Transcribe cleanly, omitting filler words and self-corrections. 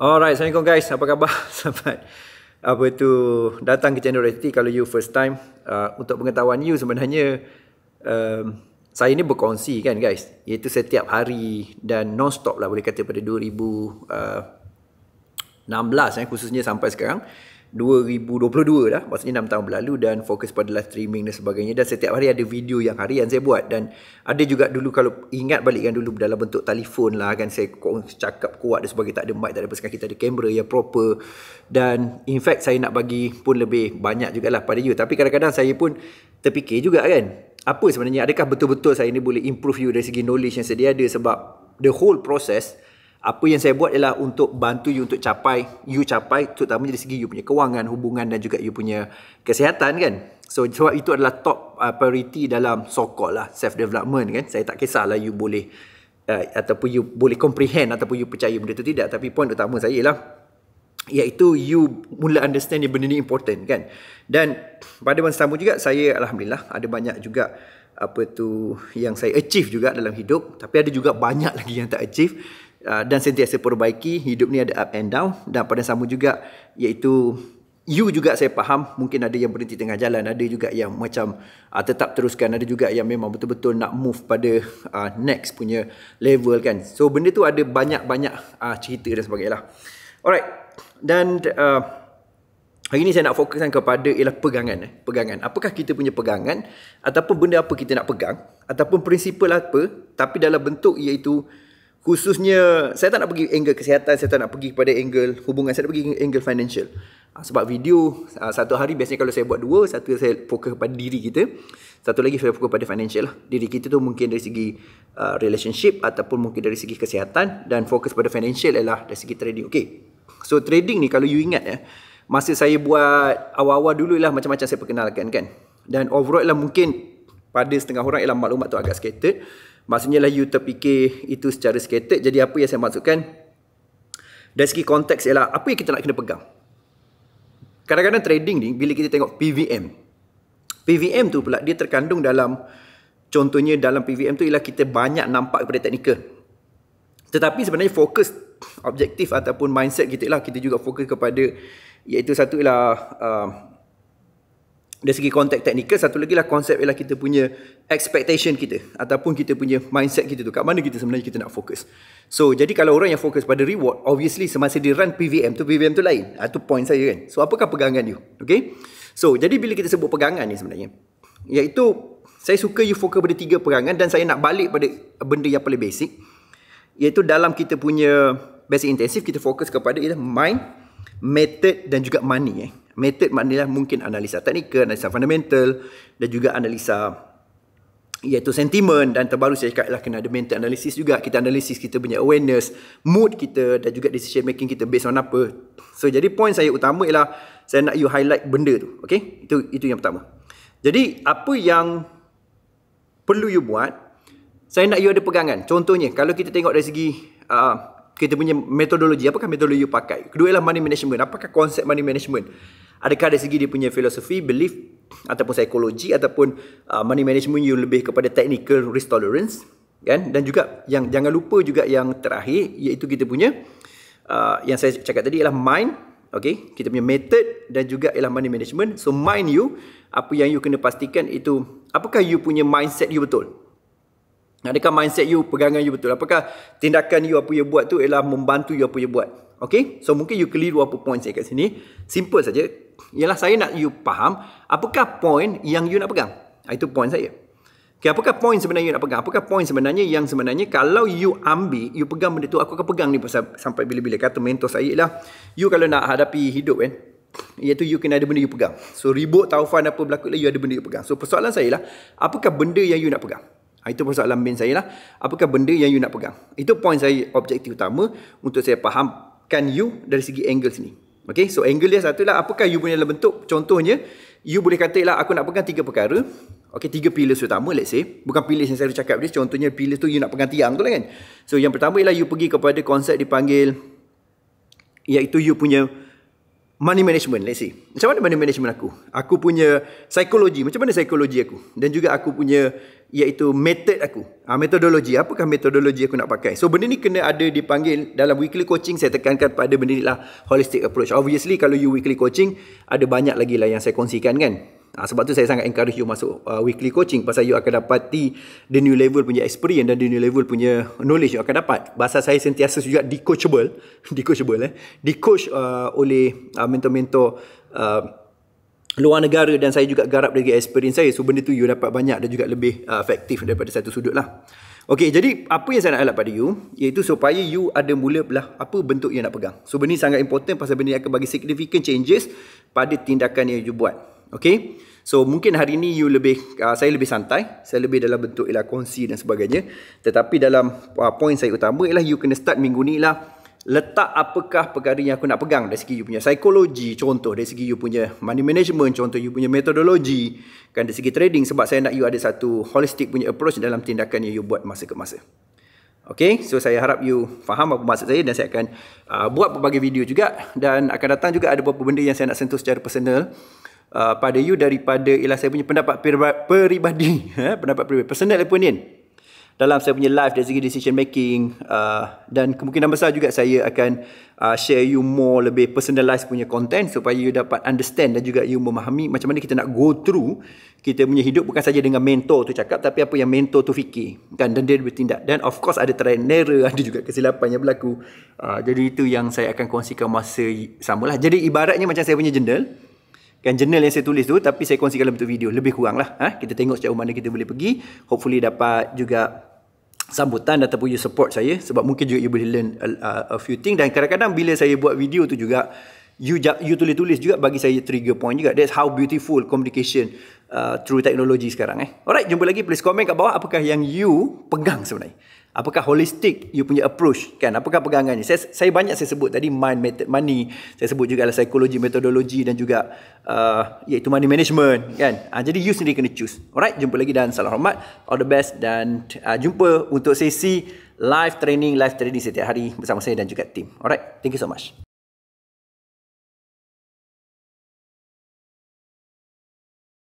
Alright, Assalamualaikum guys. Apa khabar? Selamat datang ke channel Reality. Kalau you first time, untuk pengetahuan you sebenarnya saya ni berkongsi kan guys, iaitu setiap hari dan non-stop lah, boleh kata pada 2016 khususnya sampai sekarang 2022 dah, maksudnya 6 tahun berlalu, dan fokus pada live streaming dan sebagainya. Dan setiap hari ada video yang harian saya buat, dan ada juga dulu kalau ingat balik kan, dulu dalam bentuk telefon lah kan, saya cakap kuat dan sebagainya, tak ada mic, tak ada apa, sekarang kita ada kamera yang proper. Dan in fact saya nak bagi pun lebih banyak jugalah pada you, tapi kadang-kadang saya pun terfikir juga kan, apa sebenarnya, adakah betul-betul saya ni boleh improve you dari segi knowledge yang sedia ada. Sebab the whole process, apa yang saya buat ialah untuk bantu you untuk capai, terutama dari segi you punya kewangan, hubungan dan juga you punya kesihatan kan. So sebab itu adalah top priority dalam so-called lah self development kan. Saya tak kisahlah you boleh ataupun you boleh comprehend ataupun you percaya benda tu tidak, tapi point utama saya ialah iaitu you mula understand yang benda ni important kan. Dan pada masa sama juga saya alhamdulillah ada banyak juga yang saya achieve juga dalam hidup, tapi ada juga banyak lagi yang tak achieve. Dan sentiasa perbaiki. Hidup ni ada up and down, dan pada sama juga iaitu you juga saya faham mungkin ada yang berhenti tengah jalan, ada juga yang macam tetap teruskan, ada juga yang memang betul-betul nak move pada next punya level kan. So benda tu ada banyak-banyak cerita dan sebagainya lah. Alright, dan hari ni saya nak fokuskan kepada ialah pegangan. Apakah kita punya pegangan, ataupun benda apa kita nak pegang, ataupun prinsipal apa, tapi dalam bentuk iaitu khususnya saya tak nak pergi angle kesihatan, saya tak nak pergi pada angle hubungan, saya nak pergi angle financial. Sebab video satu hari biasanya kalau saya buat dua, satu saya fokus kepada diri kita, satu lagi saya fokus pada financial lah. Diri kita tu mungkin dari segi relationship, ataupun mungkin dari segi kesihatan, dan fokus pada financial ialah dari segi trading. Okay, so trading ni kalau you ingat masa saya buat awal-awal dulu ialah macam-macam saya perkenalkan kan. Dan overall ialah mungkin pada setengah orang ialah maklumat tu agak scattered. Maksudnya lah you terfikir itu secara scattered. Jadi apa yang saya maksudkan dari segi konteks ialah apa yang kita nak kena pegang. Kadang-kadang trading ni bila kita tengok PVM tu pula dia terkandung dalam, contohnya dalam PVM tu ialah kita banyak nampak kepada teknikal, tetapi sebenarnya fokus objektif ataupun mindset kita ialah kita juga fokus kepada, iaitu satu ialah dari segi konteks teknikal, satu lagi lah konsep ialah kita punya expectation kita, ataupun kita punya mindset kita tu, kat mana kita sebenarnya kita nak fokus. So jadi kalau orang yang fokus pada reward, obviously semasa dia run PVM tu lain. Itu point saya kan. So apakah pegangan you? Okay, so jadi bila kita sebut pegangan ni sebenarnya, iaitu saya suka you fokus pada 3 pegangan, dan saya nak balik pada benda yang paling basic, iaitu dalam kita punya basic intensif kita fokus kepada ialah mind, method dan juga money. Method maknanya mungkin analisa teknikal, analisa fundamental, dan juga analisa iaitu sentimen, dan terbaru saya cakap lah kena ada mental analysis juga. Kita analisis kita punya awareness, mood kita, dan juga decision making kita based on apa. So jadi point saya utama ialah saya nak you highlight benda tu. Okay, itu yang pertama. Jadi apa yang perlu you buat, saya nak you ada pegangan. Contohnya kalau kita tengok dari segi kita punya metodologi, apakah metodologi you pakai? Kedua ialah money management. Apakah konsep money management? Adakah dari segi dia punya filosofi, belief, ataupun psikologi, ataupun money management you lebih kepada technical risk tolerance kan? Dan juga yang jangan lupa juga yang terakhir, iaitu kita punya yang saya cakap tadi ialah mind, okay? Kita punya method dan juga ialah money management. So mind you, apa yang you kena pastikan itu, apakah you punya mindset you betul? Adakah mindset you, pegangan you betul? Apakah tindakan you, apa you buat tu ialah membantu you apa you buat? Okay, so mungkin you keliru apa point saya kat sini. Simple saja. Ialah saya nak you faham apakah point yang you nak pegang. Itu point saya. Okay, apakah point sebenarnya you nak pegang? Apakah point sebenarnya yang sebenarnya kalau you ambil, you pegang benda tu, aku akan pegang ni sampai bila-bila. Kata mentor saya ialah, you kalau nak hadapi hidup kan, iaitu you kena ada benda you pegang. So ribut, taufan apa berlaku lah, you ada benda you pegang. So persoalan saya lah, apakah benda yang you nak pegang? Itu persoalan main saya lah. Apakah benda yang you nak pegang? Itu point saya, objektif utama untuk saya fahamkan you dari segi angle sini. Okay, so angle dia satu lah, apakah you punya dalam bentuk, contohnya you boleh kata lah aku nak pegang 3 perkara. Okay, 3 pillars utama, let's say. Bukan pillars yang saya cakap dia, contohnya pillars tu you nak pegang tiang tu lah kan. So yang pertama ialah you pergi kepada konsep dipanggil, iaitu you punya money management, let's say. Macam mana money management aku? Aku punya psikologi, macam mana psikologi aku? Dan juga aku punya, iaitu method aku. Metodologi, apakah metodologi aku nak pakai? So, benda ni kena ada dipanggil dalam weekly coaching, saya tekankan pada benda ni lah holistic approach. Obviously, kalau you weekly coaching, ada banyak lagi lah yang saya kongsikan kan. Sebab tu saya sangat encourage you masuk weekly coaching, pasal you akan dapati the new level punya experience dan the new level punya knowledge you akan dapat. Bahasa saya sentiasa juga di-coachable, di-coach oleh mentor-mentor luar negara, dan saya juga garap dari experience saya. So benda tu you dapat banyak dan juga lebih efektif daripada satu sudut lah. Okey, jadi apa yang saya nak highlight pada you, iaitu supaya you ada mula belah apa bentuk yang nak pegang. So benda ni sangat important pasal benda ni akan bagi significant changes pada tindakan yang you buat. Okay, so mungkin hari ni you lebih, saya lebih santai, saya lebih dalam bentuk ialah kongsi dan sebagainya. Tetapi dalam poin saya utama ialah you kena start minggu ni lah, letak apakah perkara yang aku nak pegang dari segi you punya psikologi, contoh dari segi you punya money management, contoh you punya metodologi, kan dari segi trading, sebab saya nak you ada satu holistic punya approach dalam tindakan yang you buat masa ke masa. Okay, so saya harap you faham apa maksud saya, dan saya akan buat berbagai video juga, dan akan datang juga ada beberapa benda yang saya nak sentuh secara personal pada you daripada ialah saya punya pendapat peribadi, pendapat peribadi, personal opinion dalam saya punya live dari segi decision making, dan kemungkinan besar juga saya akan share you more lebih personalized punya content supaya you dapat understand dan juga you memahami macam mana kita nak go through kita punya hidup, bukan saja dengan mentor tu cakap, tapi apa yang mentor tu fikir kan, dan dia bertindak. Dan of course ada trial and error, ada juga kesilapan yang berlaku. Jadi itu yang saya akan kongsikan masa samalah. Jadi ibaratnya macam saya punya journal, kan, journal yang saya tulis tu, tapi saya kongsikan dalam bentuk video, lebih kurang lah. Kita tengok sejauh mana kita boleh pergi. Hopefully dapat juga sambutan ataupun you support saya, sebab mungkin juga you boleh learn a few things. Dan kadang-kadang bila saya buat video tu juga, you tulis-tulis juga bagi saya trigger point juga. That's how beautiful communication through technology sekarang. Alright, jumpa lagi. Please komen kat bawah apakah yang you pegang sebenarnya. Apakah holistic you punya approach, kan? Apakah pegangan ni? Saya banyak saya sebut tadi mind, method, money. Saya sebut juga psikologi, metodologi, dan juga iaitu money management, kan? Jadi you sendiri kena choose. Alright, jumpa lagi dan salam hormat. All the best, dan jumpa untuk sesi live training setiap hari bersama saya dan juga tim. Alright, thank you so much.